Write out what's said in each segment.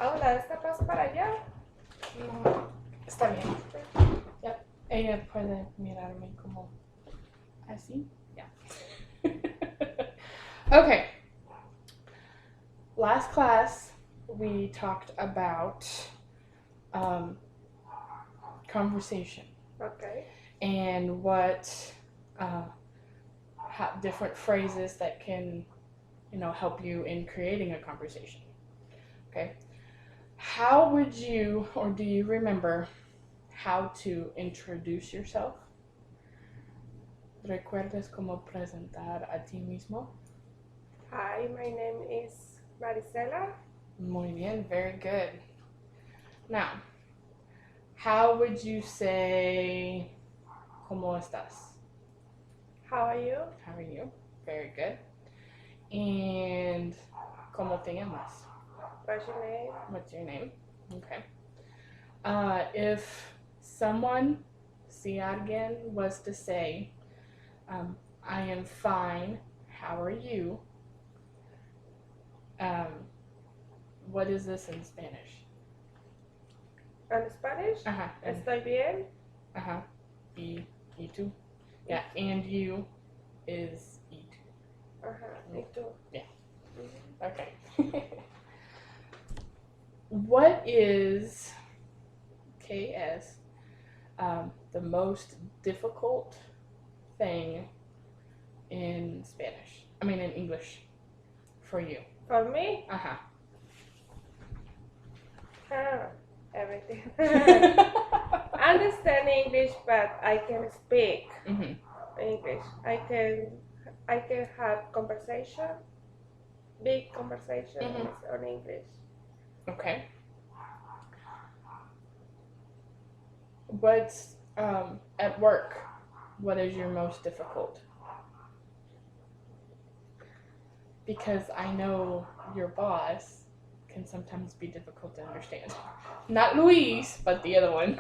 Ahora, ¿esta pasa para allá? No, está bien. Yep. Ella puede mirarme como así. Yeah. Okay. Last class, we talked about conversation. Okay. And what different phrases that can, help you in creating a conversation. Okay. How would you, or do you remember how to introduce yourself? ¿Recuerdas cómo presentar a ti mismo? Hi, my name is Marisela. Muy bien, very good. Now, how would you say ¿Cómo estás? How are you? How are you? Very good. And ¿Cómo te llamas? What's your name? What's your name? Okay. If someone, si alguien, was to say, I am fine, how are you? What is this in Spanish? In Spanish? Uh-huh. Estoy bien. Uh-huh. Y tú? Yeah, and you is y tú. Me too. Yeah. Okay. What is KS the most difficult thing in Spanish? I mean, in English for you? For me? Uh-huh. Everything. I understand English, but I can speak English. I can have conversation, big conversations on English. Okay. What's at work? What is your most difficult? Because I know your boss can sometimes be difficult to understand. Not Luis, but the other one.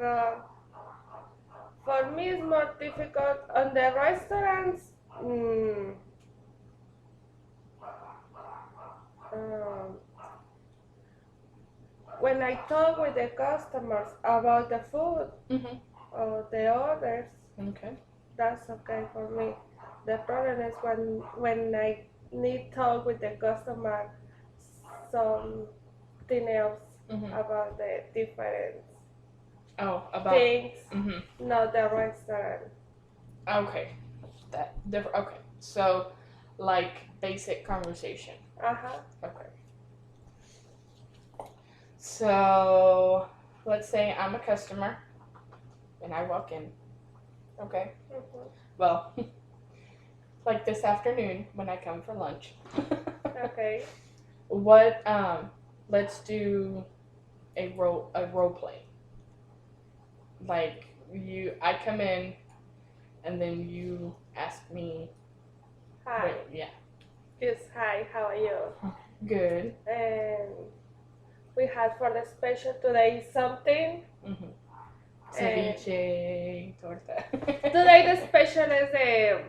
No. For me, it's more difficult on the restaurants. When I talk with the customers about the food or the orders, Okay. that's okay for me. The problem is when I need talk with the customer something else about the different things, not the restaurant. Okay. That different. Okay. So, like basic conversation. Okay. So, let's say I'm a customer and I walk in. Okay. Well, like this afternoon when I come for lunch. Okay. What? Let's do a role play. Like I come in, and then you ask me. Hi. Yeah. Just hi. How are you? Good. And we had for the special today something. Ceviche, torta. Today the special is the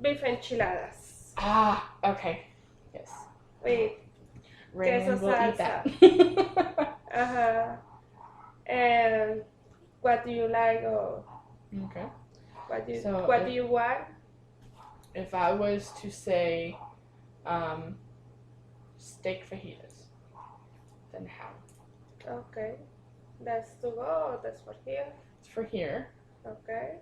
beef enchiladas. Ah, okay. Yes. With queso salsa. And what do you like or Okay. what do you want? If I was to say steak fajitas, then how? Okay. That's to go or that's for here? It's for here. Okay.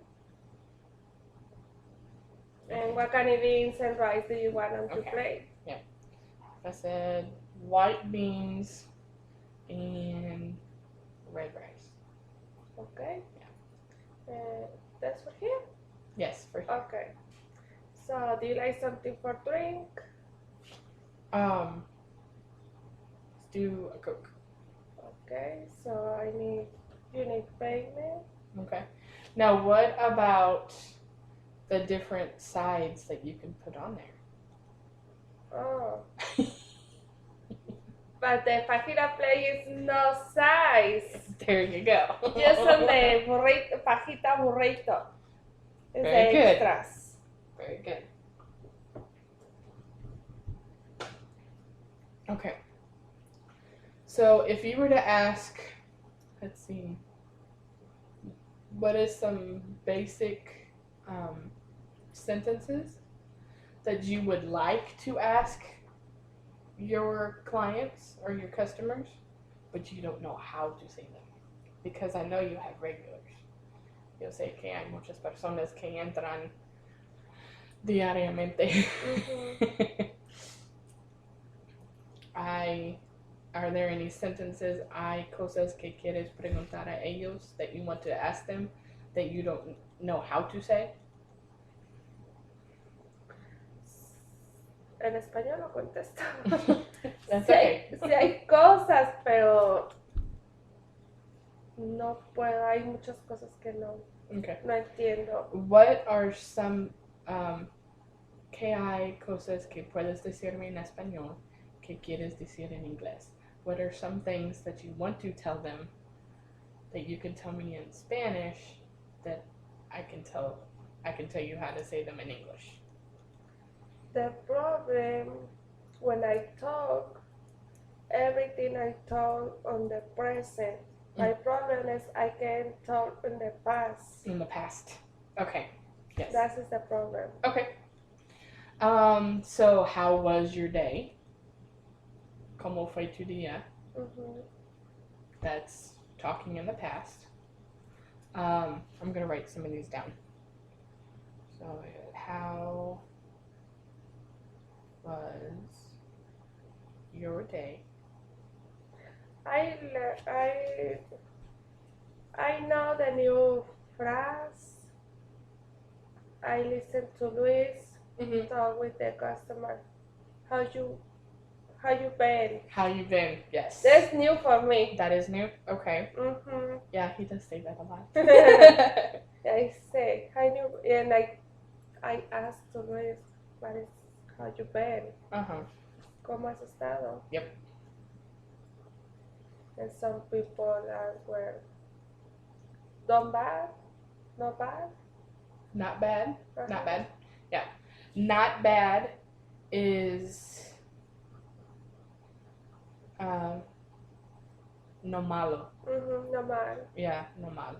And what kind of beans and rice do you want on your plate? Yeah. I said white beans and red rice. Okay. Yeah. That's for here? Yes, for here. Okay. So, do you like something for drink? Let's do a Coke. Okay. So you need payment. Okay. Now, what about the different sides that you can put on there? Oh. But the fajita plate is no size. There you go. Just on the burrito, fajita burrito. It's Very the good. extras. Very good. Okay. So if you were to ask, let's see, what is some basic sentences that you would like to ask your clients or your customers, but you don't know how to say them? Because I know you have regulars. You'll say que hay muchas personas que entran diariamente. Are there any sentences, hay cosas que quieres preguntar a ellos that you want to ask them that you don't know how to say? En español lo contesto. That's sí, okay. Sí hay cosas, pero no puedo. Hay muchas cosas que no entiendo. What are some que hay cosas que puedes decirme en español que quieres decir en inglés? What are some things that you want to tell them that you can tell me in Spanish that I can tell you how to say them in English? The problem when I talk, everything I talk on the present. My problem is I can talk in the past. In the past. Okay. Yes. That is the problem. Okay. So how was your day? ¿Cómo fue tu día? That's talking in the past. I'm going to write some of these down. So, how was your day? I know the new phrase. I listen to Luis talk with the customer. How you been? How you been? Yes. That's new for me. That is new? Okay. Yeah, he does say that a lot. I say, and I asked to Luis, what is, how you been? ¿Cómo has estado? Yep. And some people were not bad. Not bad. Not bad. Yeah. Not bad is no malo. No mal. Yeah, no mal.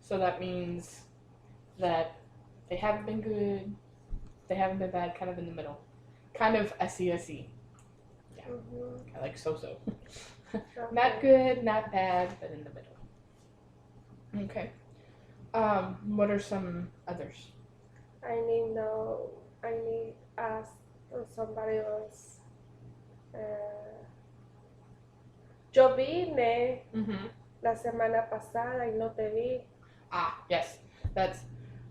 So that means that they haven't been good, they haven't been bad, kind of in the middle. Kind of así. Yeah. Like so-so. Not good, not bad, but in the middle. Okay. What are some others? I need ask somebody else. Yo vine la semana pasada y no te vi. Ah, yes. That's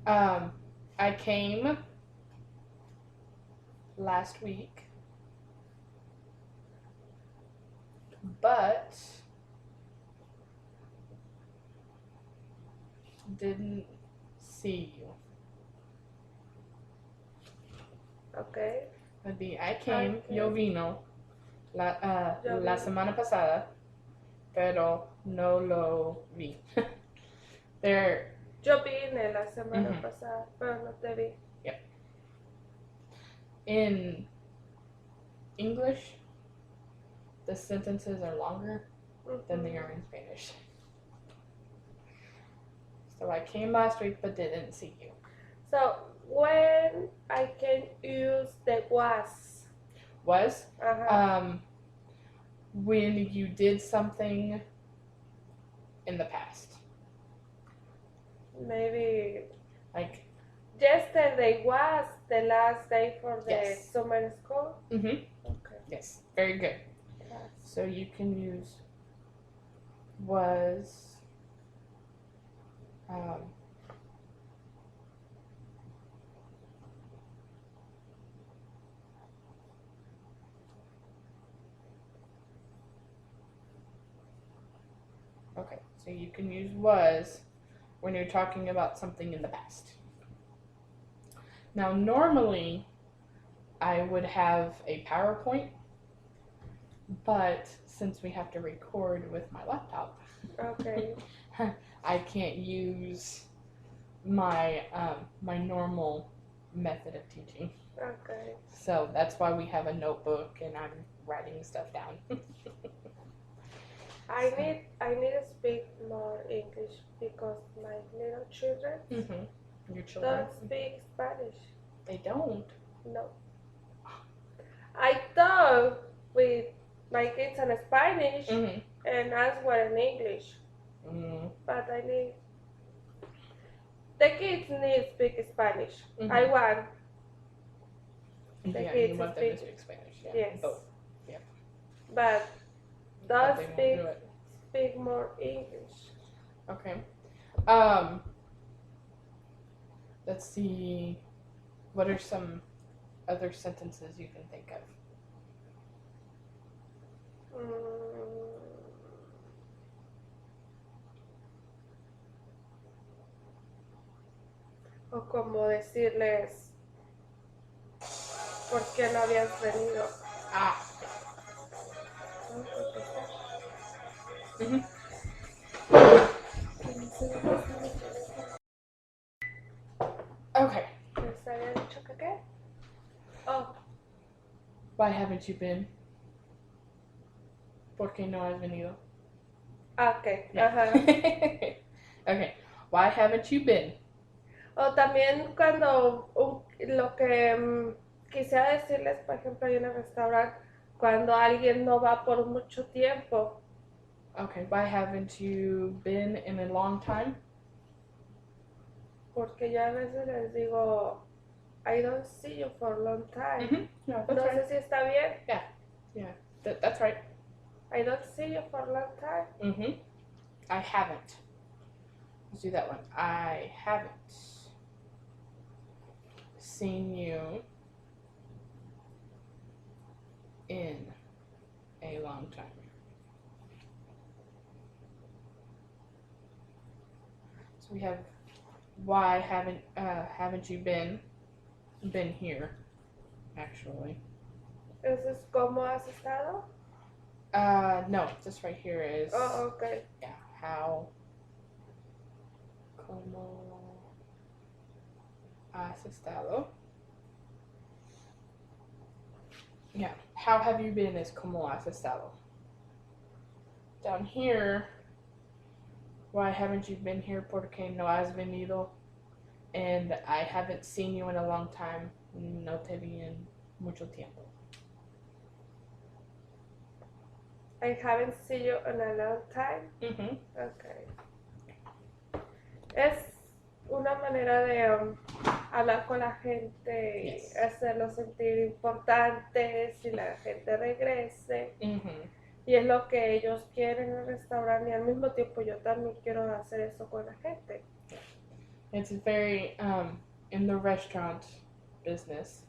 I came last week, but didn't see you. Okay. Would be I came, yo vino la semana pasada, pero no lo vi. Yo vine la semana pasada, pero no te vi. Yep. In English, the sentences are longer than they are in Spanish. So I came last week but didn't see you. So when I can use the was? Was? When you did something in the past. Maybe like yesterday was the last day for the summer school? Okay. Yes, very good. Yes. So you can use was okay, so you can use was when you're talking about something in the past. Now, normally, I would have a PowerPoint, but since we have to record with my laptop, I can't use my my normal method of teaching. Okay. So that's why we have a notebook, and I'm writing stuff down. I need to speak more English because my little children Your children? don't speak Spanish. They don't. No. I talk with my kids in Spanish and elsewhere in English. But I need the kids need to speak Spanish. I want the kids you want them to speak Spanish. Yeah. Yes. Both. Yeah. But But don't they won't do it. speak more English. Okay. Let's see. What are some other sentences you can think of? O como decirles, ¿por qué no habías venido? Okay. ¿Les había dicho que qué? Oh. Why haven't you been? ¿Por qué no has venido? Okay. Yeah. Okay. Why haven't you been? O también cuando lo que quisiera decirles, por ejemplo, hay en el restaurante, cuando alguien no va por mucho tiempo. Okay, why haven't you been in a long time? Porque yo a veces les digo, I don't see you for a long time. Yeah, no sé si está bien. Yeah, that's right. I don't see you for a long time. I haven't. Let's do that one. I haven't seen you in a long time. So we have why haven't you been here? Actually. ¿Eso es cómo has estado? No, this right here is. Oh, okay. Yeah, how. ¿Cómo has estado? Yeah, how have you been is ¿cómo has estado? Down here, why haven't you been here? Porque no has venido. And I haven't seen you in a long time. No te vi en mucho tiempo. I haven't seen you in a long time. Okay. Es una manera de hablar con la gente, Yes. hacerlos sentir importantes y la gente regrese. Mm-hmm. Y es lo que ellos quieren en el restaurante y al mismo tiempo yo también quiero hacer eso con la gente. It's very, in the restaurant business,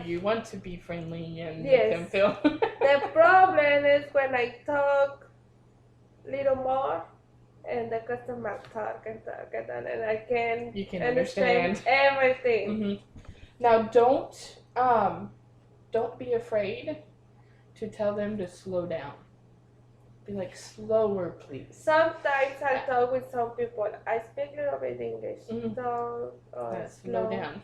you want to be friendly and make them feel. The problem is when I talk little more and the customer talk and I can You can understand everything. Mm-hmm. Now don't be afraid to tell them to slow down. Be like, slower, please. Sometimes I talk with some people. I speak a little bit English. So slow down.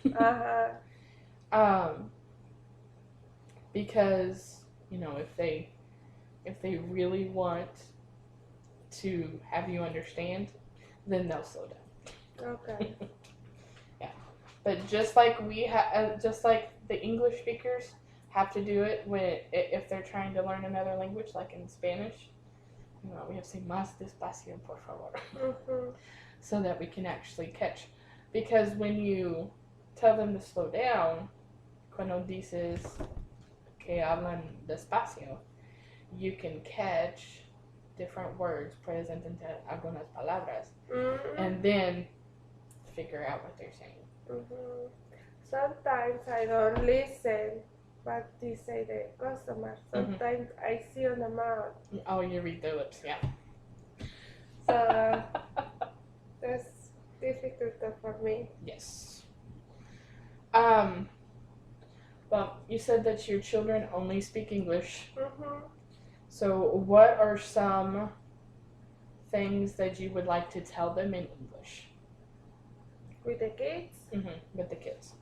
Because if they really want to have you understand, then they'll slow down. Okay. Yeah, but just like just like the English speakers have to do it if they're trying to learn another language, like in Spanish. We have to say más despacio, por favor, so that we can actually catch. Because when you tell them to slow down, cuando dices que hablan despacio, you can catch different words, present into algunas palabras, and then figure out what they're saying. Sometimes I don't listen what they say the customer. Sometimes I see on the mouth. Oh, you read their lips, yeah. So that's difficult for me. Yes. Well, you said that your children only speak English. So what are some things that you would like to tell them in English? With the kids? With the kids.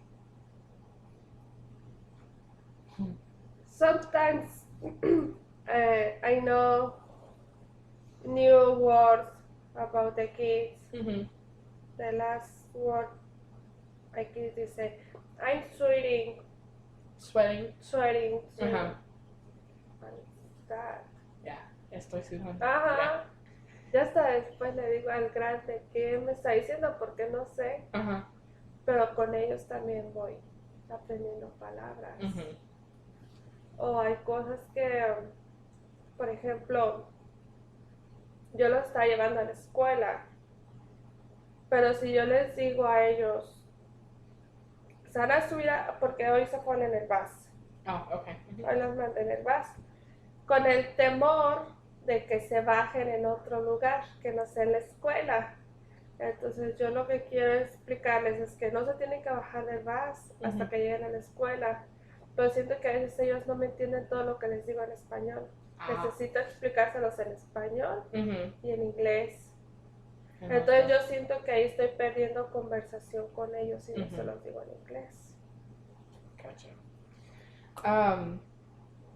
Sometimes I know new words about the kids. Mm-hmm. The last word I can say, I'm sweating, Sweating. sweating, Uh-huh. sweating. What's that? Yeah. Estoy sudando. Yeah. Ajá. Ya hasta después le digo al grande qué me está diciendo porque no sé, Uh-huh. pero con ellos también voy aprendiendo palabras. Mm-hmm. O hay cosas que, por ejemplo, yo lo estaba llevando a la escuela, pero si yo les digo a ellos, se van a subir porque hoy se ponen en el bus, Oh, okay. Mm-hmm. hoy los mandé en el bus, con el temor de que se bajen en otro lugar, que no sea en la escuela. Entonces yo lo que quiero explicarles es que no se tienen que bajar del bus hasta Ujú. que lleguen a la escuela. Pero siento que a veces ellos no me entienden todo lo que les digo en español. Ah. Necesito explicárselos en español Mm-hmm. y en inglés. And Entonces also- yo siento que ahí estoy perdiendo conversación con ellos y no Ujú. se los digo en inglés. Gotcha.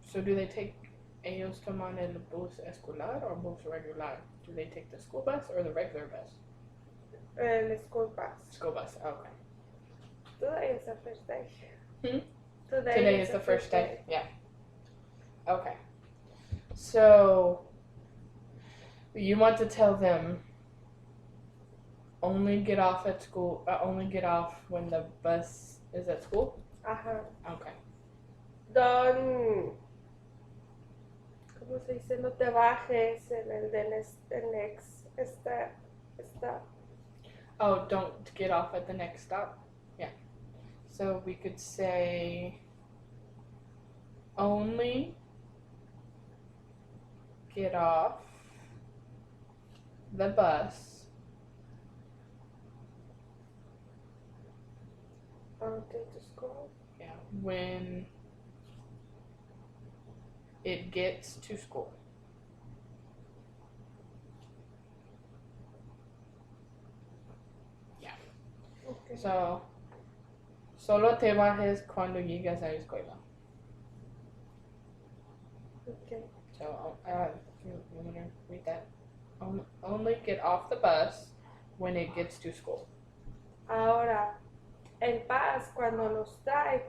So do they take ellos toman el bus escolar or bus regular? Do they take the school bus or the regular bus? El school bus. School bus. Okay. Today is the first day. Hmm? Today Today is the first day. Yeah. Okay. So you want to tell them only get off at school. Only get off when the bus is at school. Ajá. Okay. Don't, ¿cómo se dice? No te bajes en el de next stop. Oh, don't get off at the next stop. Yeah. So we could say only get off the bus To school. yeah, when it gets to school. Yeah. Okay. So, solo te bajes cuando llegas a la escuela. Okay. So, you want to read that? Only get off the bus when it gets to school. Ahora, el bus cuando nos trae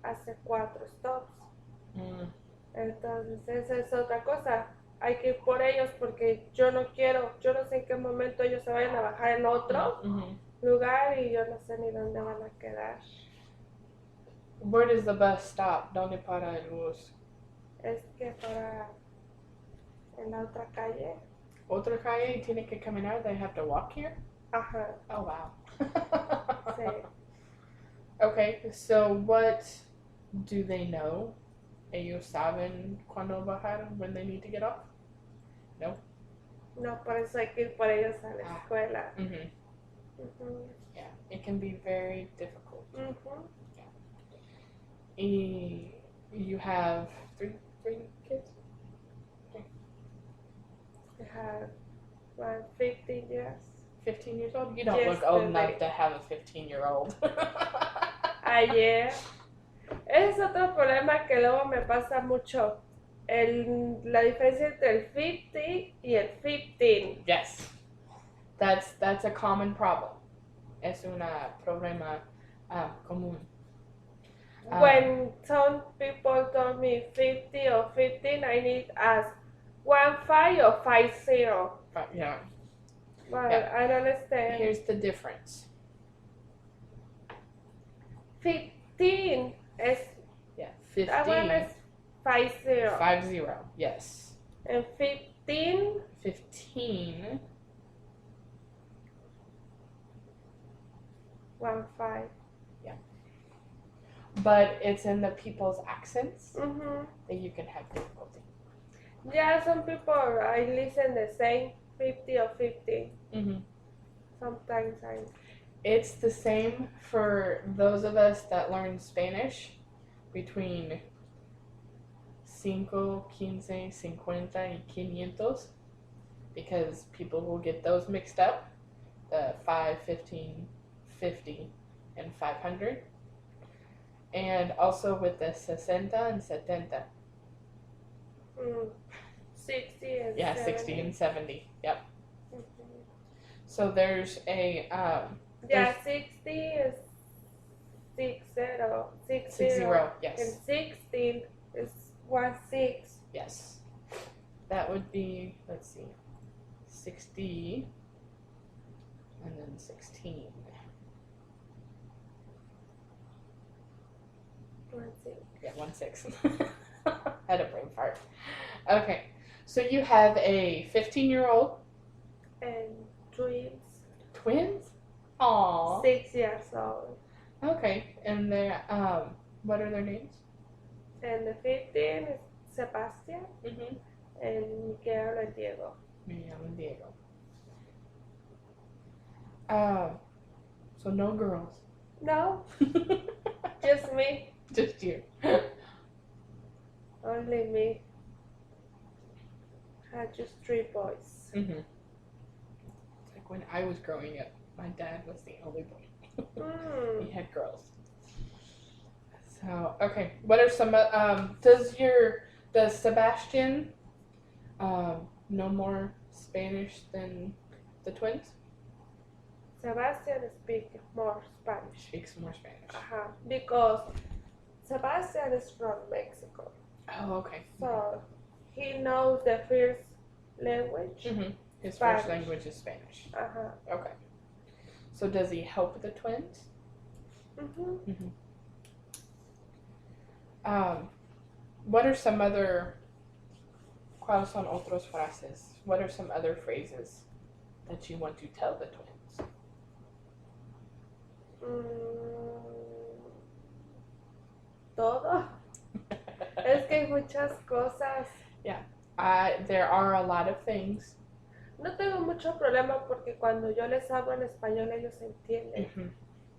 hace 4 stops. Mm. Entonces esa es otra cosa. Hay que ir por ellos porque yo no sé en qué momento ellos se vayan a bajar en otro Mm-hmm. lugar y yo no sé ni dónde van a quedar. Where does the bus stop? ¿Dónde para el bus? Es que para en la otra calle. Otra calle y tiene que caminar. They have to walk here. Ajá. Oh wow. Sí. Okay, so what do they know? Ellos saben cuando bajar when they need to get off? No, por eso hay que ir por ellos a la escuela. Mm-hmm. Ujú. Yeah, it can be very difficult. Ujú. You have three kids? I have 15 years. 15 years old? You don't Yes, look old bebé. enough to have a 15-year-old. Ayer. Ese es otro problema que luego me pasa mucho. La diferencia entre el 50 y el 15. Yes. That's a common problem. Es un problema común. When some people told me 50 or 15, I need to ask 15 or 50. Yeah. Well, Yeah. I don't understand. Here's the difference. 15 is, Yeah, that one 15. is 50. 50. Yes. And 15, 15. 15. But it's in the people's accents Mm-hmm. that you can have difficulty. Yeah, some people, I listen the same 50 or 15. Mm-hmm. Sometimes I. It's the same for those of us that learn Spanish between 5, 15, 50, y 500, because people will get those mixed up, the 5, 15, 50, and 500. And also with the 60 and 70. Mm, 60 and Yeah, 70. 60 and 70. Yep. Mhm. So there's a Yeah, 60 is 60, yes. and 16 is 16. Yes. That would be, let's see, 60 and then 16. 16. Yeah, 16. Had a brain fart. Okay. So you have a 15-year-old. And twins, Twins? Aww. 6 years old. Okay. And they're, what are their names? And the 15 is Sebastian, Mm-hmm. and Miguel and Diego. Miriam and Diego. So no girls. No, just me. Just you. Only me. Had just 3 boys. Mm-hmm. It's like when I was growing up, my dad was the only boy. Mm. He had girls. So okay, what are some? Does Sebastian know more Spanish than the twins? Sebastian speaks more Spanish. Speaks more Spanish. Because Sebastian is from Mexico. Oh, okay. So he knows the first language. Mm-hmm. His Spanish. first language is Spanish. Okay. So does he help the twins? Mm-hmm. What are some other? ¿Cuáles son otros frases? What are some other phrases that you want to tell the twins? Todo. Es que hay muchas cosas. There are a lot of things. No tengo mucho problema porque cuando yo les hablo en español ellos entienden. Mm-hmm.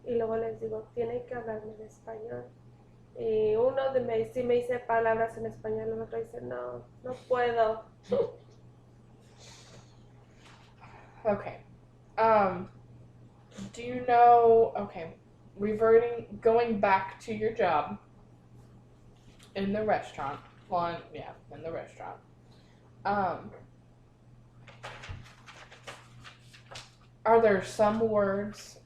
Y luego les digo, tienen que hablarme en español. Y uno sí me dice palabras en español, el otro dice, no, no puedo. Okay. Do you know? Okay, going back to your job in the restaurant. In the restaurant. Are there some words,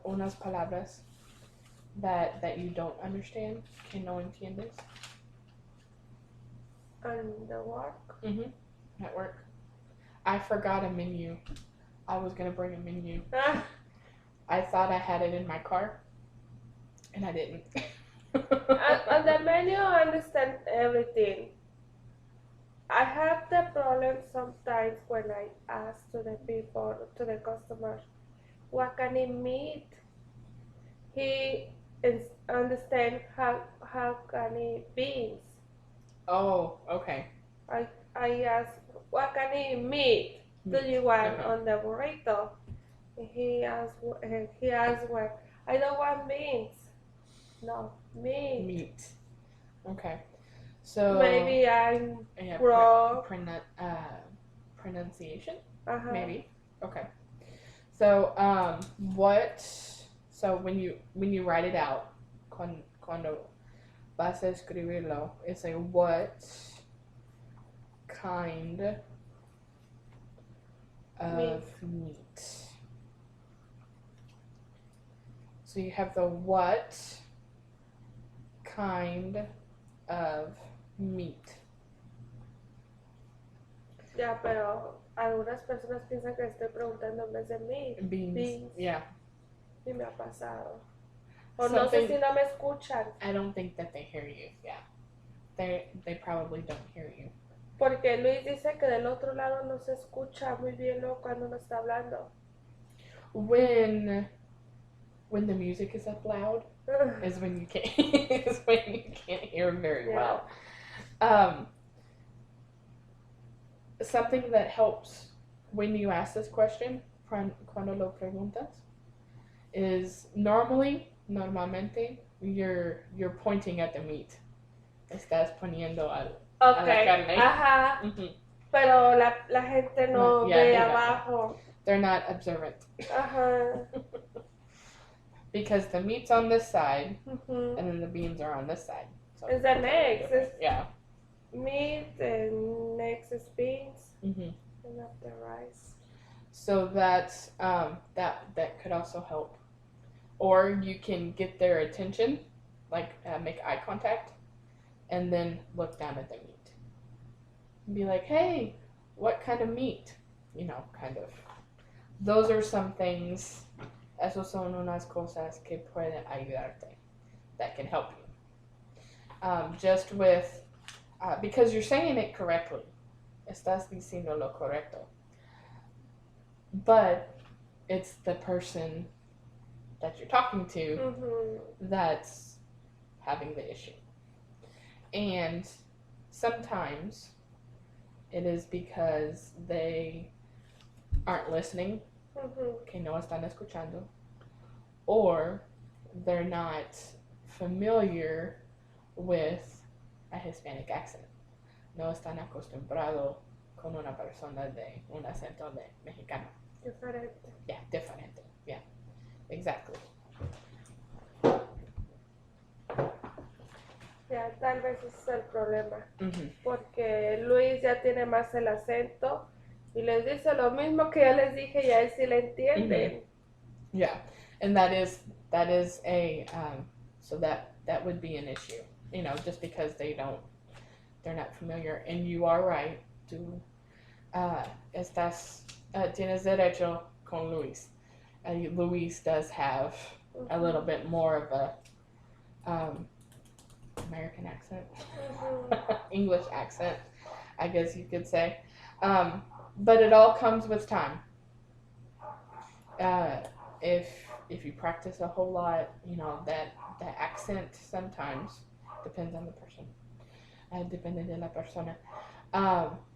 unas palabras, that you don't understand? Que no entiendes? On the work? Mm-hmm. At work. I forgot a menu. I was gonna bring a menu. I thought I had it in my car, and I didn't. On the menu, I understand everything. I have the problem sometimes when I ask to the people, to the customers, what can it mean? He understand how can it beans. Oh, okay. I ask, what can it mean? Do you want on the burrito? He asked what? I don't want beans. No, meat. Meat. Okay. So maybe I'm wrong. Pronunciation? Uh-huh. Maybe. Okay. So so when you write it out, cuando vas a escribirlo, it's like what kind of meat. So you have the what kind of meat. Ya, pero algunas personas piensan que estoy preguntando en vez de meat. Beans. Yeah. Y me ha pasado. O no sé si no me escuchan. I don't think that they hear you. Yeah. They probably don't hear you. Porque Luis dice que del otro lado no se escucha muy bien cuando uno está hablando. When the music is up loud is when you can't hear very well. Something that helps when you ask this question, cuando lo preguntas, is normalmente you're pointing at the meat. Estás poniendo a la carne. Ajá. Mm-hmm. Pero la gente no ve abajo. They're not observant. Ajá. Because the meat's on this side, Mm-hmm. and then the beans are on this side. So it's the next. Yeah. meat and next is beans Mm-hmm. and after rice. So that's that could also help. Or you can get their attention, like make eye contact, and then look down at the meat. And be like, hey, what kind of meat? You know, kind of. Those are some things. Esos son unas cosas que pueden ayudarte. That can help you. Just with, because you're saying it correctly. Estás diciendo lo correcto. But it's the person that you're talking to Mm-hmm. that's having the issue. And sometimes it is because they aren't listening, Mm-hmm. que no están escuchando, or they're not familiar with a Hispanic accent. No están acostumbrados con una persona de un acento de mexicano. Diferente. Yeah, diferente. Yeah, exactly. Ya, tal vez ese es el problema. Mm-hmm. Porque Luis ya tiene más el acento y les dice lo mismo que yo les dije y a él sí le entienden. Yeah, and that is a so that would be an issue. You know, just because they're not familiar. And you are right. To tienes derecho con Luis. Luis does have a little bit more of a American accent, English accent, I guess you could say. But it all comes with time. If you practice a whole lot, you know that accent sometimes depends on the person. Depende de la persona.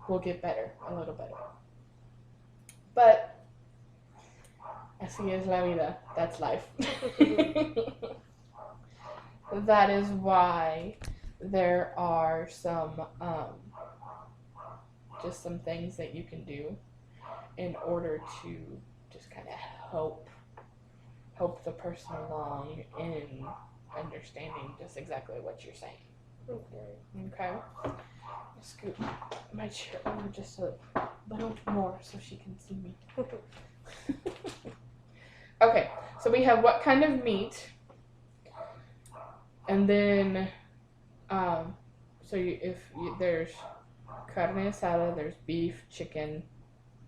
Will get better, a little better. But así es la vida. That's life. That is why there are some just some things that you can do in order to just kind of help the person along in understanding just exactly what you're saying. Okay. Scoot my chair over just a little more so she can see me. Okay, so we have what kind of meat, and then there's carne asada, there's beef, chicken,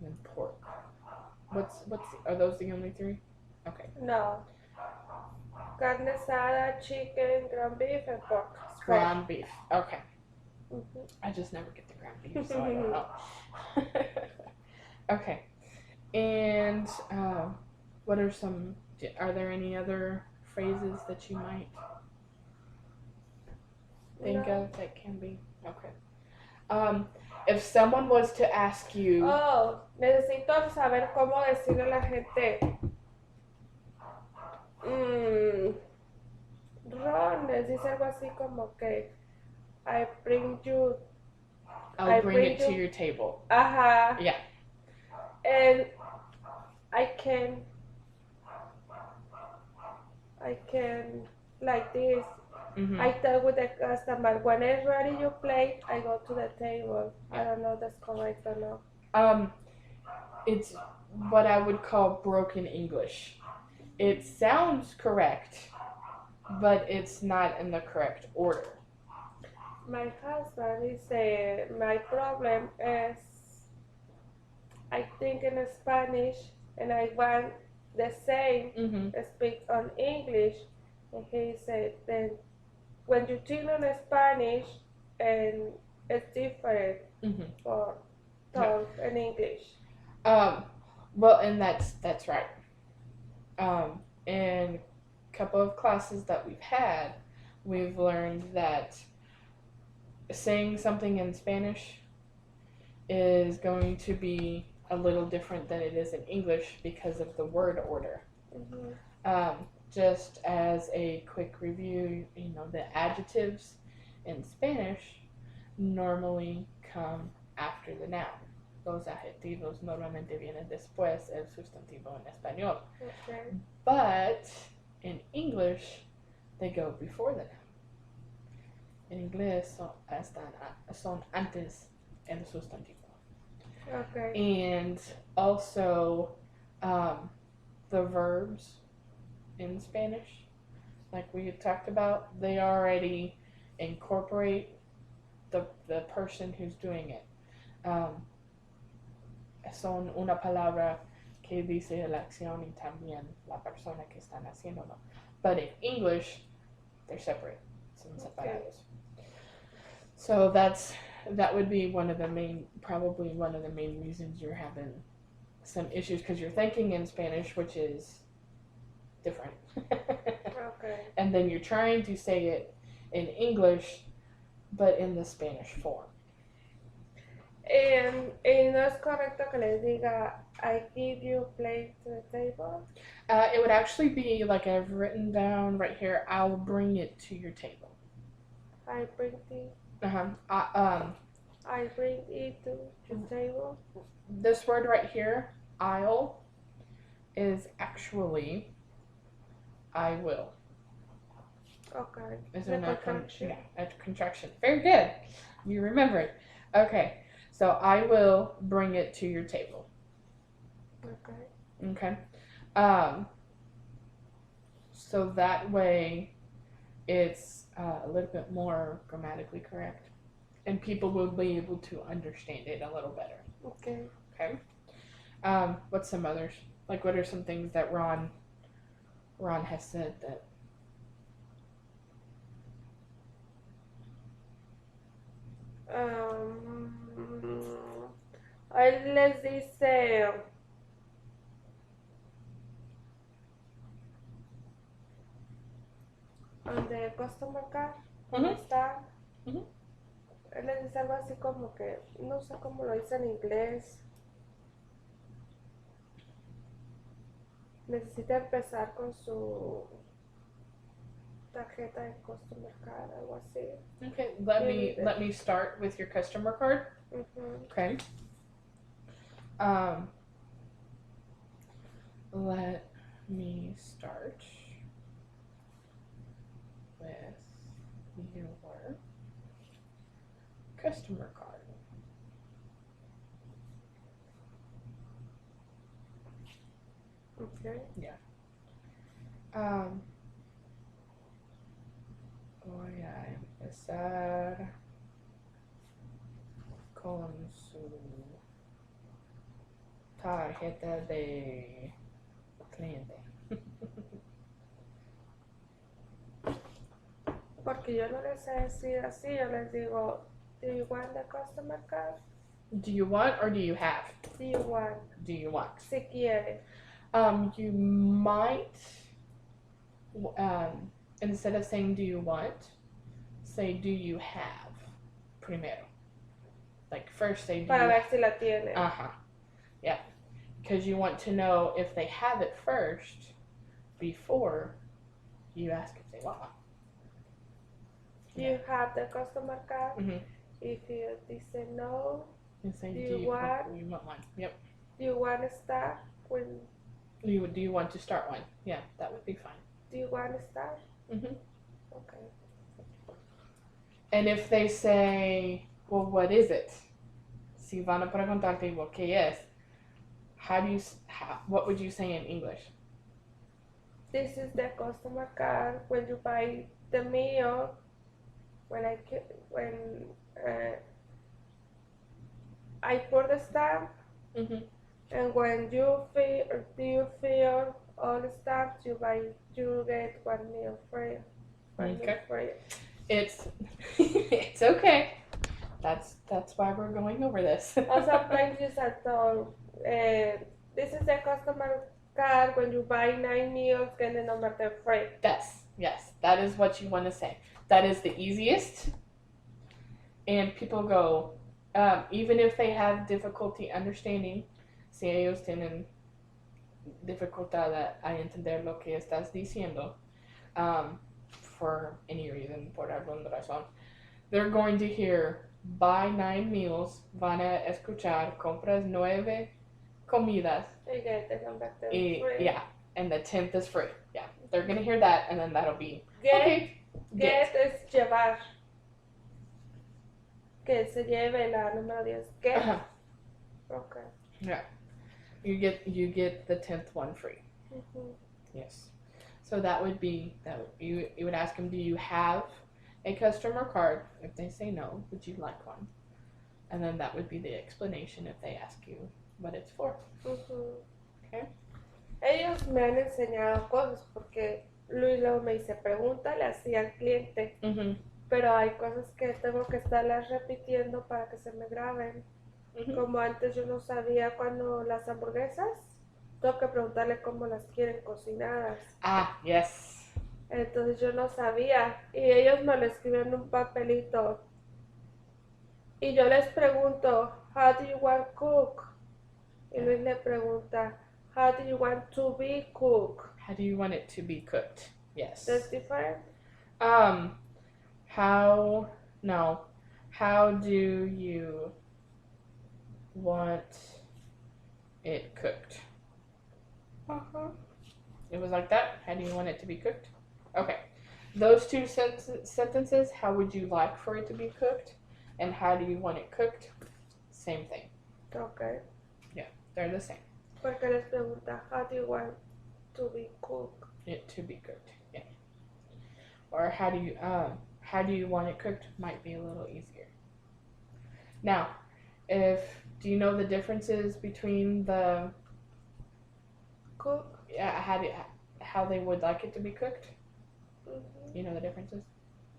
and pork. Are those the only three? Okay. No. Carne asada, chicken, ground beef, and pork. Ground beef. Okay. Mm-hmm. I just never get the ground beef, so I don't know. Okay. And what are some? Are there any other phrases that you might think of that can be okay? If someone was to ask you, necesito saber cómo decirle a la gente. Ron les dice algo así como que I'll bring bring it to your table. Ajá. Yeah. And I can like this. Mm-hmm. I tell with the customer when it's ready your plate, I go to the table. I don't know if that's correct or no. It's what I would call broken English. It sounds correct, but it's not in the correct order. My husband, he said, my problem is I think in Spanish and I want the same speak on English. And he said, then when you think on Spanish and it's different for talk in English. Well, and that's right. In a couple of classes that we've had, we've learned that saying something in Spanish is going to be a little different than it is in English because of the word order. Just as a quick review, the adjectives in Spanish normally come after the noun. Los adjetivos normalmente vienen después el sustantivo en español. Okay. But in English, they go before the En inglés son antes el sustantivo. Okay. And also the verbs in Spanish, like we had talked about, they already incorporate the person who's doing it. Son una palabra que dice la acción y también la persona que están haciéndolo. But in English, they're separate. Son separados. So that would be probably one of the main reasons you're having some issues, because you're thinking in Spanish, which is different. Okay. And then you're trying to say it in English, but in the Spanish form. Y no es correcto que les diga, I give you plate to the table. It would actually be like I've written down right here, I'll bring it to your table. I bring it. I bring it to your table. This word right here, I'll, is actually I will. Okay. Is there a contraction? Very good. You remember it. Okay. So I will bring it to your table. Okay. Okay. So that way it's a little bit more grammatically correct, and people will be able to understand it a little better. Okay. Okay. What's some others? Like, what are some things that Ron has said that? Él les dice, donde customer care, ¿dónde está? Él les dice algo así como que, no sé cómo lo dice en inglés. Necesita empezar con su tarjeta de customer card, algo así. Okay, let me start with your customer card. Mm-hmm. Okay. Let me start with your customer card. Okay. Yeah. Voy a empezar con su tarjeta de cliente. Porque yo no les sé decir así, yo les digo, do you want the customer card? Do you want or do you have? Do you want? Do you want? Si quiere. You might, instead of saying do you want, say do you have primero. Like first say do Para you ver si la tiene. Yeah. Because you want to know if they have it first before you ask if they want one. Do you have the customer card? Mm-hmm. If you say no, And say, do you want? You want one? Yep. Do you want to start when? Do you want to start one? Yeah, that would be fine. Do you want to start? Mm-hmm. Okay. And if they say, well, what is it? Si van a preguntarte, well, ¿qué es? What would you say in English? This is the customer card when you buy the meal. When I put the stamp, Mm-hmm. and when you fill all the stamps, you get one meal free. Okay. Free. It's it's okay. That's why we're going over this. Or sometimes you say, this is the customer card when you buy 9 meals, get the number 10 free. Yes, that is what you want to say. That is the easiest. And people go, even if they have difficulty understanding, si ellos tienen dificultad a entender lo que estás diciendo, for any reason, por alguna razón, they're going to hear buy 9 meals, van a escuchar compras 9 comidas. You get the number 10 free. Yeah, and the 10th is free. Yeah, they're going to hear that, and then that'll be Get okay. Get is llevar. que se lleve la número 10. ¿Qué? Uh-huh. Okay. Yeah. You get the 10th one free. Mm-hmm. Yes. So that would be you would ask them, do you have a customer card? If they say no, would you like one? And then that would be the explanation if they ask you what it's for. Mm-hmm. Okay. Ellos me han enseñado cosas porque Luis luego me dice, pregúntale así al cliente. Mm-hmm. Pero hay cosas que tengo que estarlas repitiendo para que se me graben. Mm-hmm. Como antes yo no sabía cuando las hamburguesas, tengo que preguntarle cómo las quieren cocinadas. Ah, yes. Entonces yo no sabía y ellos me lo escriben en un papelito. Y yo les pregunto, how do you want cook? Y Luis le pregunta, how do you want to be cooked? How do you want it to be cooked? Yes. That's different? How do you want it cooked? Uh-huh. It was like that? How do you want it to be cooked? Okay. Those two sentences, how would you like for it to be cooked? And how do you want it cooked? Same thing. Okay. Yeah, they're the same. Porque les pregunta, how do you want to be cooked? It to be cooked, yeah. Or how do you want it cooked might be a little easier. Now, do you know the differences between the Cook? Yeah, how they would like it to be cooked? Mm-hmm. You know the differences?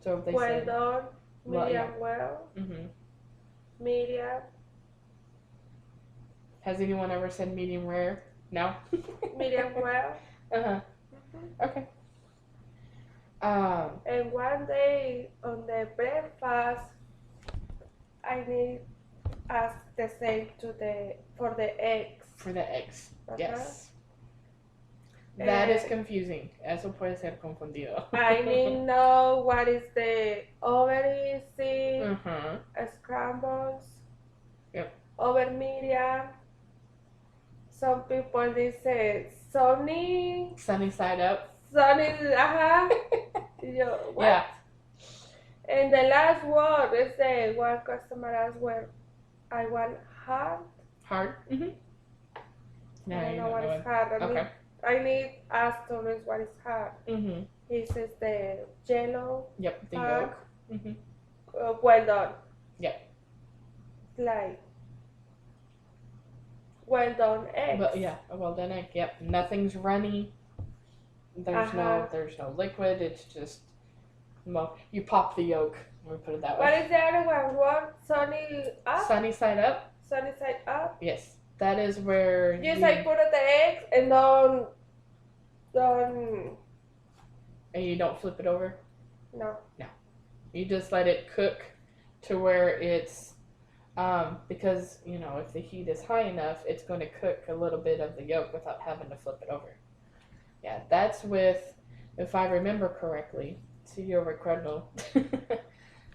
So if they Well say done, medium well. well, medium. Has anyone ever said medium rare? No? Medium well. Uh-huh. Mm-hmm. Okay. And one day on the breakfast, I need ask the same for the eggs. For the eggs. Uh-huh. Yes. That is confusing. Eso puede ser confundido. I need to know what is the over easy, scrambles, yep. over medium. Some people they say sunny side up. Sunny, what? Yeah. And the last word is the one customer asked where I want hard. Hard? Mm-hmm. No, I don't know what is hard. Okay. I need ask Thomas what is hard. Mm-hmm. He says the yellow. Yep, the hard. yolk. Mm-hmm. Well done. Yep. Like well done eggs. But yeah, a well done egg. Yep. Nothing's runny. There's no liquid. It's just you pop the yolk. Let me put it that way. What is the other one? What sunny up? Sunny side up. Sunny side up. Yes, that is where. Yes, I put the eggs and don't. And you don't flip it over. No. No, you just let it cook to where it's because if the heat is high enough, it's going to cook a little bit of the yolk without having to flip it over. Yeah, that's with, if I remember correctly, si yo recuerdo,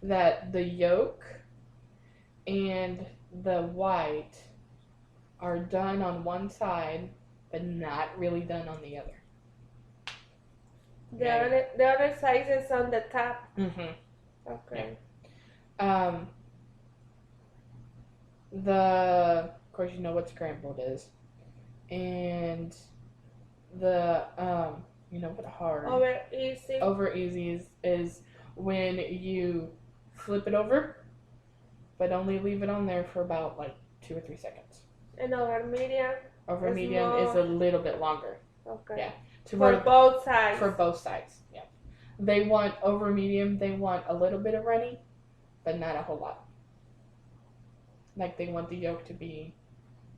that the yolk and the white are done on one side, but not really done on the other. The other side is on the top. Mm-hmm. Okay. Yeah. Of course, you know what scrambled is, and the what hard over easy is when you flip it over, but only leave it on there for about like 2 or 3 seconds. And over medium is a little bit longer. Okay. Yeah. For both sides. For both sides. Yeah. They want over medium. They want a little bit of runny, but not a whole lot. Like they want the yolk to be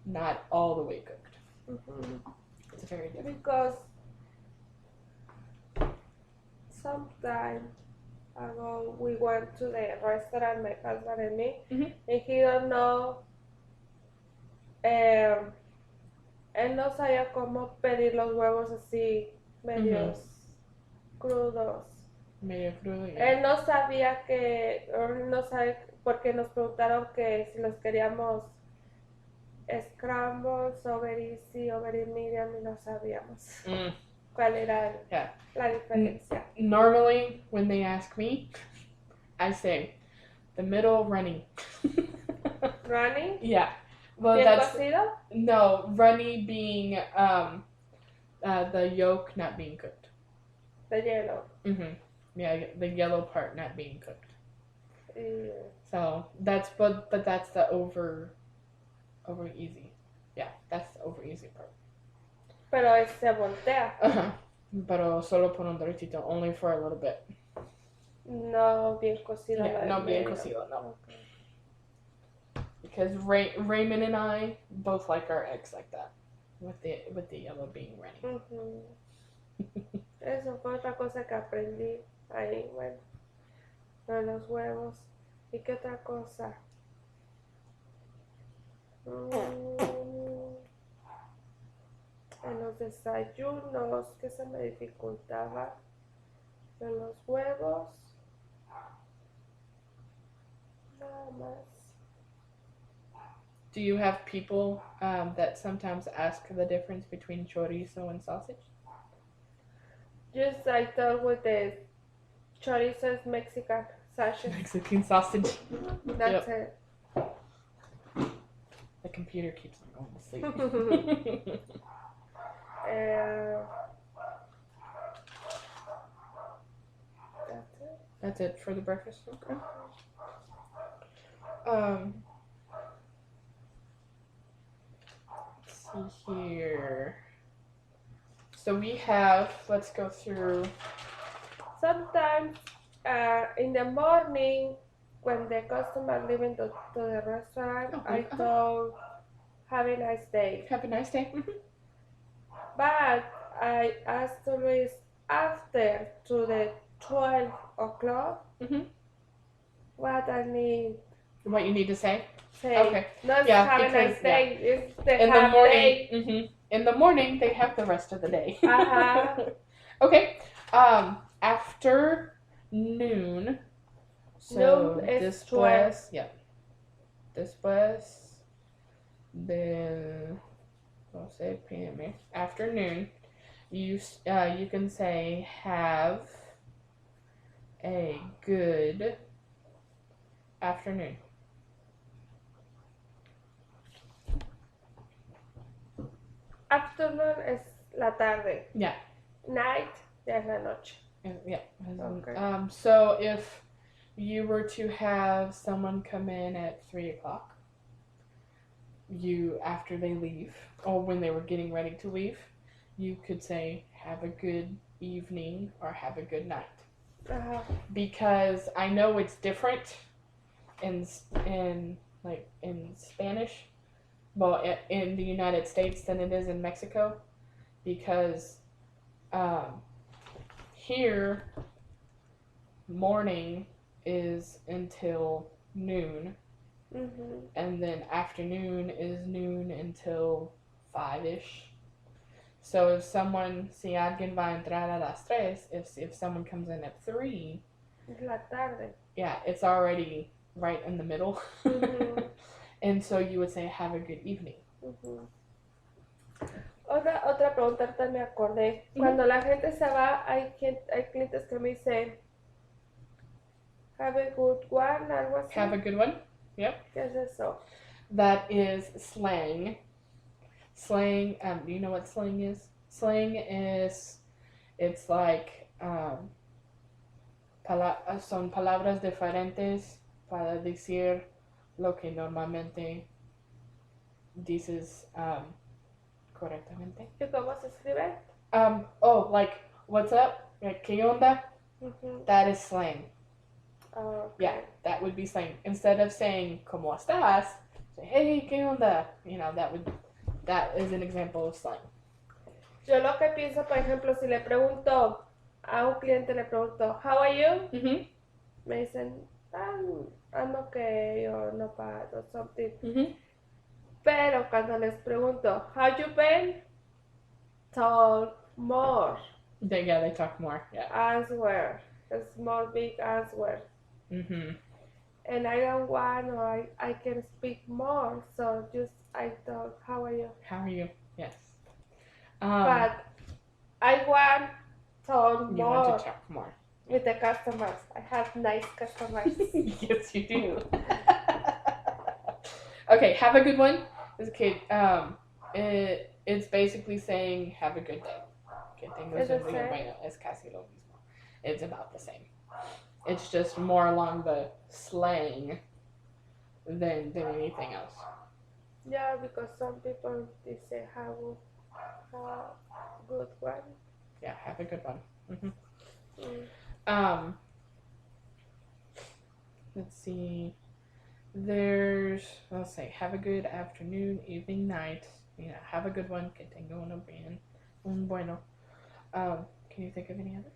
not all the way cooked. Mm-hmm. It's very different. Because sometime ago we went to the restaurant, my husband and me, and he don't know. Él no sabía cómo pedir los huevos así medios crudos. Medio crudo. Yeah. Él no sabía no sabe porque nos preguntaron que si los queríamos scrambles, over easy, over medium y no sabíamos cuál era la diferencia. Normally, when they ask me, I say the middle running. Runny? Yeah. Well, Bien that's cocido? no runny being the yolk not being cooked. De hielo. Yeah, the yellow part not being cooked. Yeah. So that's but that's the over easy. Yeah, that's the over easy part. Pero se voltea. Pero solo por un ratito, only for a little bit. No bien cocido. Yeah, no bien cocido, no. Okay. Because Raymond and I both like our eggs like that, with the yellow being runny. Eso fue otra cosa que aprendí ahí, bueno, de los huevos. ¿Y qué otra cosa? En los desayunos, que se me dificultaba de los huevos, nada más. Do you have people that sometimes ask the difference between chorizo and sausage? Just I thought with the chorizo is Mexican sausage. Mexican sausage. That's it. The computer keeps on going to sleep. That's it. That's it for the breakfast. Okay. Let's see here. So we have. Let's go through. Sometimes in the morning, when the customer leaving to the restaurant, I told, have a nice day. Have a nice day. But I asked Luis after to the 12 o'clock what I need. What you need to say? Say. Okay. Not yeah, have because, a nice day. Yeah. It's the in the morning. Day. In the morning, they have the rest of the day. Okay. After noon. So noon is después, 12. Yeah. Después de 12 p.m. Afternoon, you can say have a good afternoon. Afternoon es la tarde. Yeah. Night es la noche. Yeah. Okay. So if you were to have someone come in at 3 o'clock, after they leave, or when they were getting ready to leave, you could say have a good evening or have a good night. Because I know it's different in Spanish, well, in the United States than it is in Mexico, because here morning is until noon, and then afternoon is noon until 5-ish. So if si alguien va a entrar a las 3, if someone comes in at 3, la tarde. Yeah, it's already right in the middle. And so you would say, have a good evening. Otra pregunta, ahorita me acordé. Cuando la gente se va, hay clientes que me dicen, have a good one, algo así. Have a good one? Yep. ¿Qué es eso? That is slang. Slang, do you know what slang is? Slang is, it's like, son palabras diferentes para decir lo que normalmente dices correctamente. ¿Y cómo se escribe? Like, what's up? Like, ¿qué onda? That is slang. Okay. Yeah, that would be slang. Instead of saying, ¿cómo estás? Say, hey, ¿qué onda? That is an example of slang. Yo lo que pienso, por ejemplo, si le pregunto a un cliente, le pregunto, how are you? Me dicen, I'm okay, or not bad, or something. Pero cuando les pregunto, how you been? Talk more. They talk more. Yeah. Answer. A small, big answer. And I don't want, or I can speak more, so just I talk, how are you? How are you? Yes. But I want to talk more. You want to talk more. With the customers. I have nice customers. Yes, you do. Okay, have a good one. This kid, it's basically saying have a good day. Que tengas Es the un día same. bueno. Es casi lo mismo. It's about the same. It's just more along the slang than anything else. Yeah, because some people they say have good one. Yeah, have a good one. Mm-hmm. Mm. Let's see. Let's say, have a good afternoon, evening, night. Have a good one. Que tenga uno bien. Un bueno. Can you think of any others?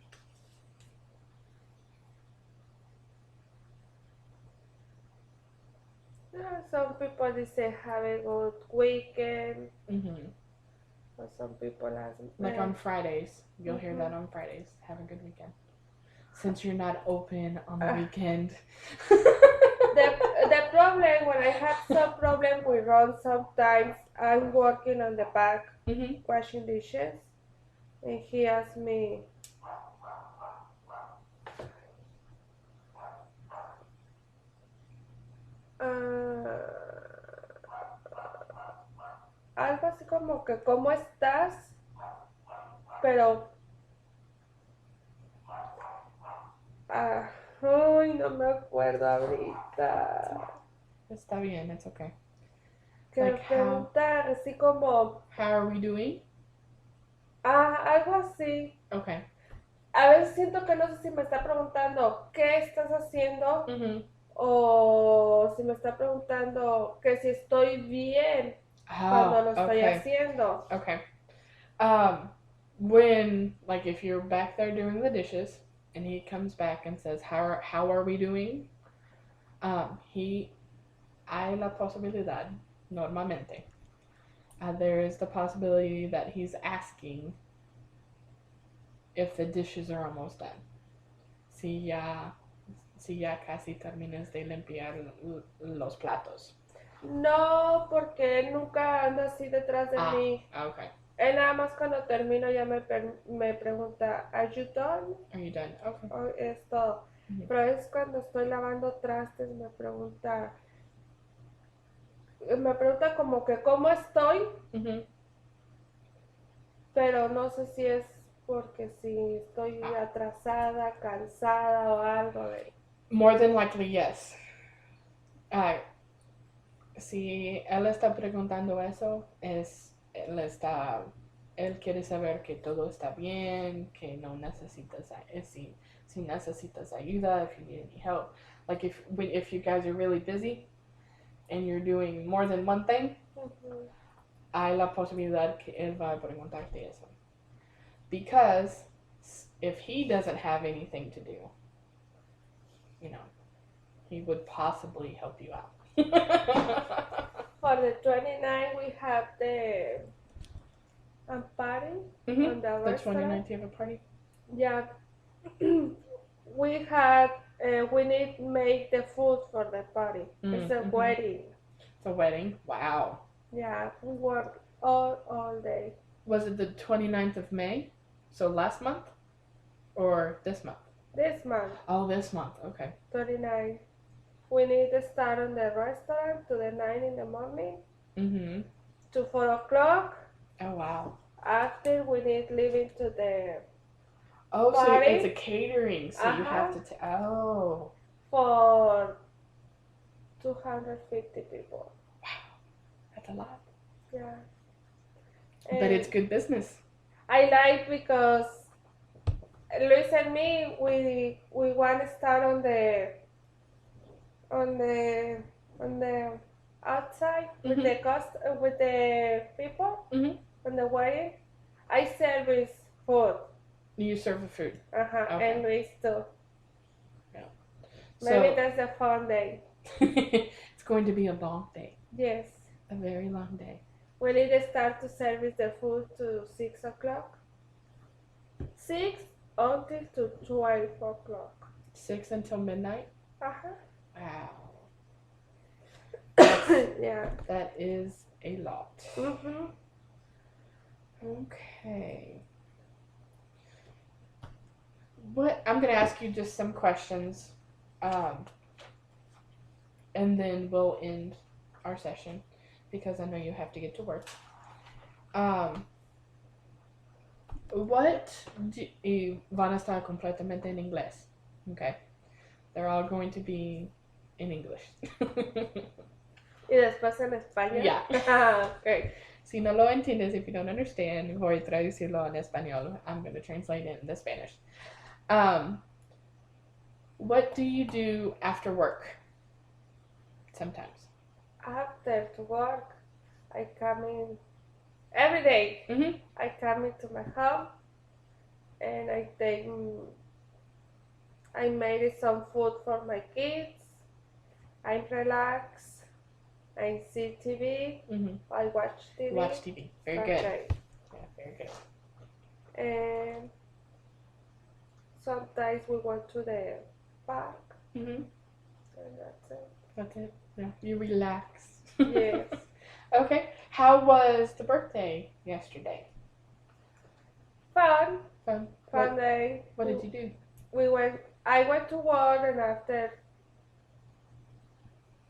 Yeah, some people they say have a good weekend. Mm-hmm. Or some people ask Like on Fridays. You'll hear that on Fridays. Have a good weekend. Since you're not open on the weekend. the problem when I have some problem with Ron, sometimes I'm working on the back washing dishes, and he asks me, algo así como que ¿cómo estás? Pero ay, no me acuerdo ahorita. Está bien, it's okay. Que Like preguntar así como how are we doing? algo así. Okay. A veces siento que no sé si me está preguntando ¿qué estás haciendo? O si me está preguntando que si estoy bien cuando lo estoy haciendo. Okay. When, like, if you're back there doing the dishes and he comes back and says, how are we doing? Hay la posibilidad, normalmente, there is the possibility that he's asking if the dishes are almost done. Si ya casi terminas de limpiar los platos. No, porque él nunca anda así detrás de mí. Okay. Él nada más cuando termino ya me pregunta, ¿Are you done? Are you done? Okay. O es todo. Pero es cuando estoy lavando trastes, me pregunta como que ¿cómo estoy? Pero no sé si es porque si estoy atrasada, cansada o algo de... More than likely, yes. Si él está preguntando eso, él quiere saber que todo está bien, que no necesitas, si necesitas ayuda, if you need any help. Like if you guys are really busy and you're doing more than one thing, hay la posibilidad que él va a preguntarte eso. Because if he doesn't have anything to do, he would possibly help you out. For the 29th, we have the party on the restaurant. The 29th, you have a party? Yeah. We need to make the food for the party. It's a wedding. It's a wedding? Wow. Yeah, we work all day. Was it the 29th of May? So last month? Or this month? This month. Oh, this month. Okay. 29. We need to start on the restaurant to the 9 in the morning. To 4 o'clock. Oh, wow. After, we need leaving to the party. So it's a catering, so you have to for 250 people. Wow. That's a lot. Yeah. But it's good business. I like because Luis and me, we want to start on the outside with the people on the wedding. I service food. You serve the food. Okay. And Luis too. Yeah. Maybe that's a fun day. It's going to be a long day. Yes. A very long day. We need to start to service the food to 6 o'clock. 6 until to 12 o'clock. 6 until midnight? Wow. Yeah. That is a lot. Okay. I'm going to ask you just some questions, and then we'll end our session because I know you have to get to work. Y van a estar completamente en inglés. Okay. They're all going to be in English. Y después en español. Yeah. Okay. Si no lo entiendes, if you don't understand, voy a traducirlo en español. I'm going to translate it into Spanish. What do you do after work? Sometimes. After to work, I come in every day. Mm-hmm. I come into my home and I made some food for my kids. I relax. I see TV. Mm-hmm. I watch TV. Watch TV. Very Okay. good. Yeah, very good. And sometimes we go to the park. Mm-hmm. And that's it. That's it. Yeah. You relax. Yes. Okay. How was the birthday yesterday? Fun. Fun. Fun day. What did you do? I went to work and after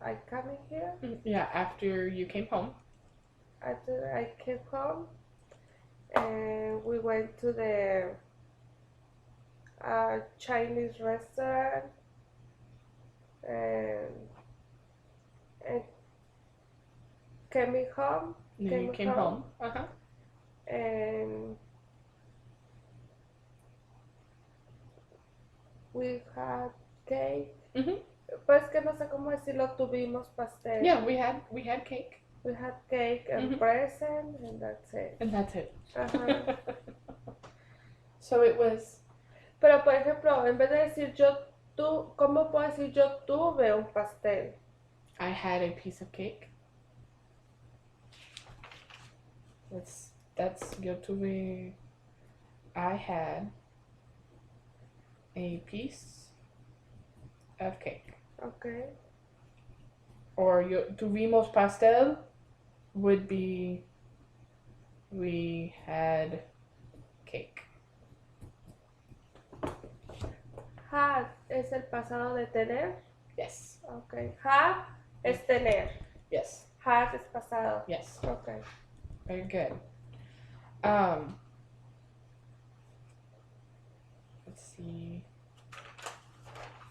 I come in here. Yeah, after you came home. After I came home and we went to the Chinese restaurant and came home. You came home. Uh-huh. And we had cake. Mm-hmm. Pues que no sé cómo decirlo, tuvimos pastel. Yeah, we had cake. We had cake and present and that's it. And that's it. Uh-huh. So it was. Pero por ejemplo, en vez de decir ¿cómo puedo decir yo tuve un pastel? I had a piece of cake. That's yo tuve. I had a piece of cake. Okay. Or yo tuvimos pastel would be we had cake. Had es el pasado de tener. Yes. Okay. Have es tener. Yes. Had es pasado. Yes. Okay. Very good. Let's see.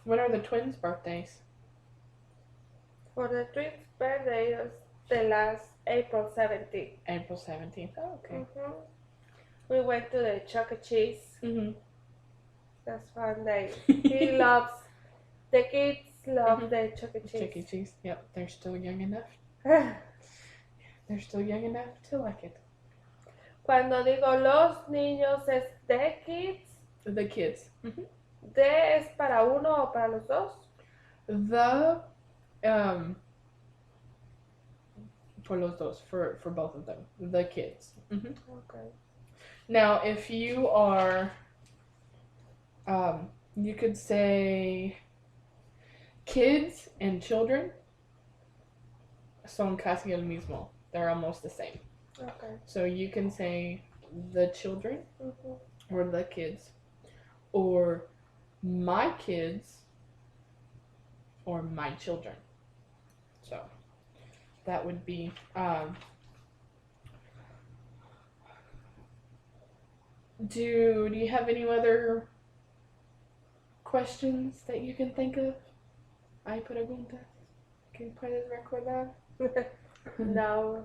When are the twins' birthdays? For the twins' birthday is the last April 17th. April 17th. Oh, okay. Mm-hmm. We went to the Chuck E. Cheese. Mm-hmm. That's fun day. The kids love the Chuck E. Cheese. Chuck E. Cheese. Yep, they're still young enough. They're still young enough to like it. Cuando digo los niños es the kids. The kids. Mm-hmm. ¿De es para uno o para los dos? For los dos, for both of them, the kids. Mm-hmm. Okay. Now, if you are, you could say kids and children son casi el mismo. They're almost the same. Okay. So you can say the children, Mm-hmm. or the kids, or my kids, or my children. So that would be do you have any other questions that you can think of? ¿Hay preguntas que puedes recordar? No.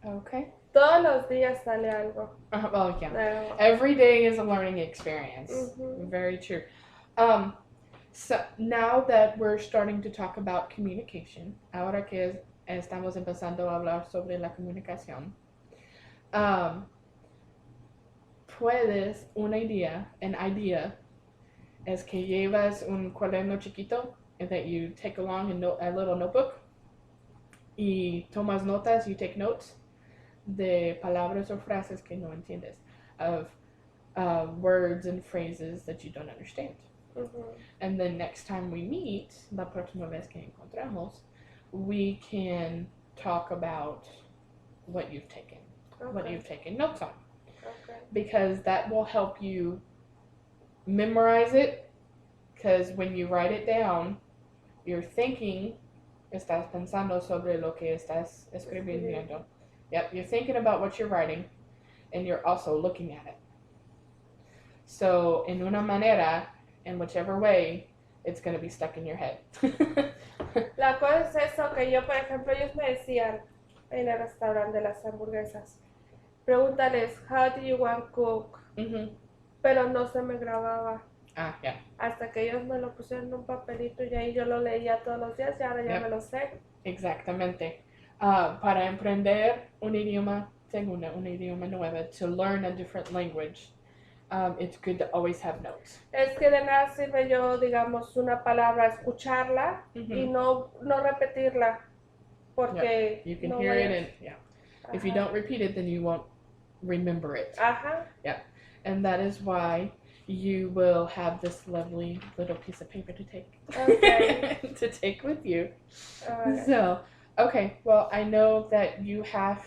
Okay. Todos los días sale algo. Well, yeah. No. Every day is a learning experience. Mm-hmm. Very true. So now that we're starting to talk about communication, ahora que estamos empezando a hablar sobre la comunicación, puedes, an idea es que llevas un cuaderno chiquito that you take along a little notebook y tomas notas, you take notes de palabras o frases que no entiendes, of words and phrases that you don't understand. Mm-hmm. And then next time we meet, la próxima vez que encontramos, we can talk about what you've taken notes on. Okay. Because that will help you memorize it, because when you write it down, you're thinking Estás pensando sobre lo que estás escribiendo. Yep, you're thinking about what you're writing, and you're also looking at it. So, en una manera, in whichever way, it's going to be stuck in your head. La cosa es eso, que yo, por ejemplo, ellos me decían en el restaurante de las hamburguesas, pregúntales, how do you want cook? Pero no se me grababa. Yeah. Hasta que ellos me lo pusieron en un papelito y ahí yo lo leía todos los días y ahora ya me lo sé. Exactamente. Para aprender un idioma segundo, un idioma nuevo, to learn a different language, it's good to always have notes. Es que de nada sirve yo, digamos, una palabra, escucharla y no repetirla. Porque you can hear it, and if you don't repeat it, then you won't remember it. Yeah, and that is why you will have this lovely little piece of paper to take to take with you. So, okay, well, I know that you have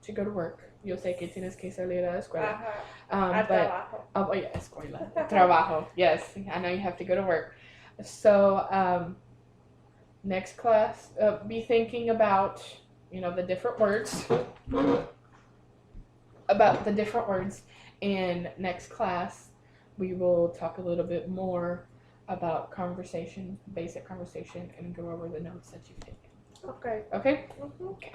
to go to work. Yo sé que tienes que salir a la escuela. Trabajo. Oh, yeah, escuela. Trabajo. Yes, I know you have to go to work. So, next class, be thinking about, the different words. About the different words. And next class, we will talk a little bit more about conversation, basic conversation, and go over the notes that you've taken. Okay. Okay? Mm-hmm. Okay.